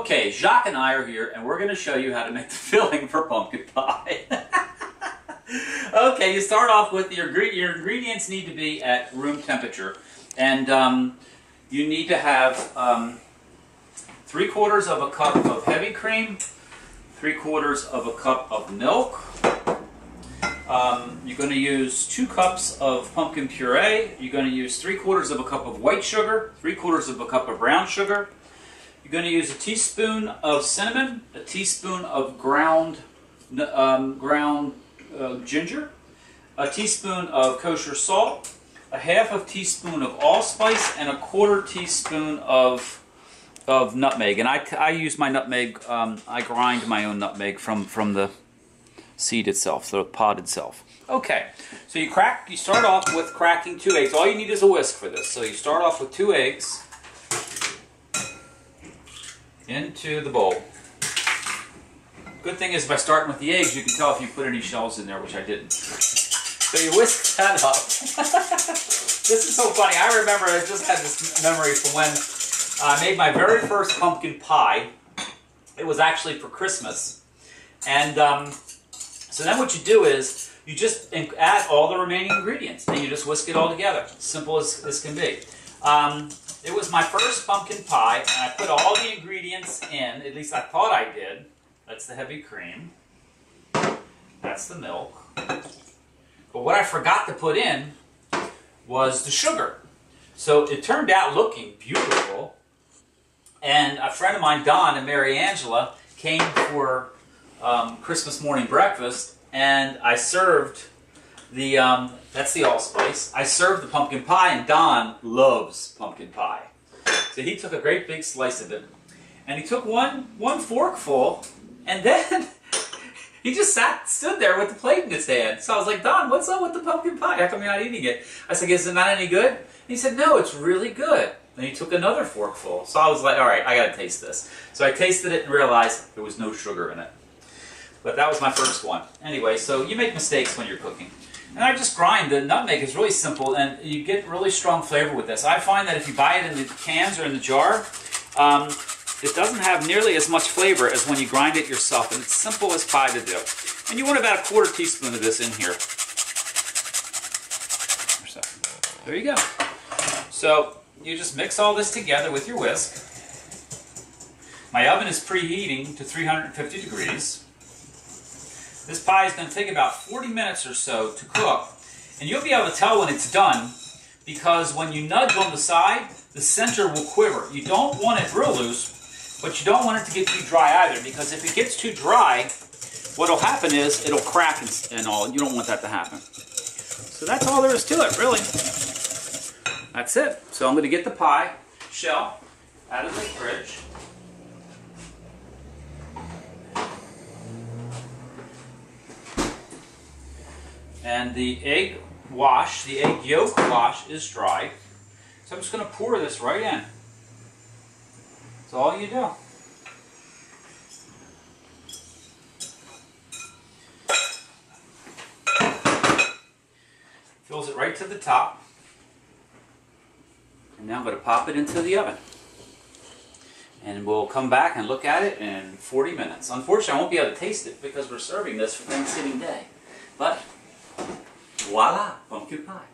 Okay, Jacques and I are here, and we're going to show you how to make the filling for pumpkin pie. Okay, you start off with your ingredients need to be at room temperature, and you need to have 3/4 of a cup of heavy cream, 3/4 of a cup of milk. You're going to use 2 cups of pumpkin puree. You're going to use 3/4 of a cup of white sugar, 3/4 of a cup of brown sugar. You're going to use a teaspoon of cinnamon, a teaspoon of ground ginger, a teaspoon of kosher salt, a 1/2 teaspoon of allspice, and a 1/4 teaspoon of nutmeg. And I use my nutmeg. I grind my own nutmeg from the seed itself, the pod itself. Okay, so you start off with cracking 2 eggs. All you need is a whisk for this. So you start off with 2 eggs into the bowl. Good thing is by starting with the eggs, you can tell if you put any shells in there, which I didn't. So you whisk that up. This is so funny. I remember, I just had this memory from when I made my very first pumpkin pie. It was actually for Christmas. And so then what you do is, you just add all the remaining ingredients, and you just whisk it all together. Simple as this can be. It was my first pumpkin pie, and I put all the ingredients in, at least I thought I did. That's the heavy cream. That's the milk. But what I forgot to put in was the sugar. So it turned out looking beautiful, and a friend of mine, Don and Mary Angela, came for Christmas morning breakfast, and I served the, that's the allspice. I served the pumpkin pie, and Don loves pumpkin pie. So he took a great big slice of it, and he took one forkful, and then he just stood there with the plate in his hand. So I was like, Don, what's up with the pumpkin pie? How come you're not eating it? I said, is it not any good? And he said, no, it's really good. And he took another forkful. So I was like, all right, I got to taste this. So I tasted it and realized there was no sugar in it. But that was my first one. Anyway, so you make mistakes when you're cooking. And I just grind. The nutmeg is really simple, and you get really strong flavor with this. I find that if you buy it in the cans or in the jar, it doesn't have nearly as much flavor as when you grind it yourself, and it's simple as pie to do. And you want about a 1/4 teaspoon of this in here. So, there you go. So you just mix all this together with your whisk. My oven is preheating to 350 degrees. This pie is going to take about 40 minutes or so to cook, and you'll be able to tell when it's done because when you nudge on the side, the center will quiver. You don't want it real loose, but you don't want it to get too dry either, because if it gets too dry, what will happen is it'll crack and all. You don't want that to happen. So that's all there is to it, really. That's it. So I'm going to get the pie shell out of the fridge. And the egg wash, the egg yolk wash is dry. So I'm just going to pour this right in. That's all you do. Fills it right to the top. And now I'm going to pop it into the oven. And we'll come back and look at it in 40 minutes. Unfortunately, I won't be able to taste it because we're serving this for Thanksgiving Day. But voila, pumpkin pie.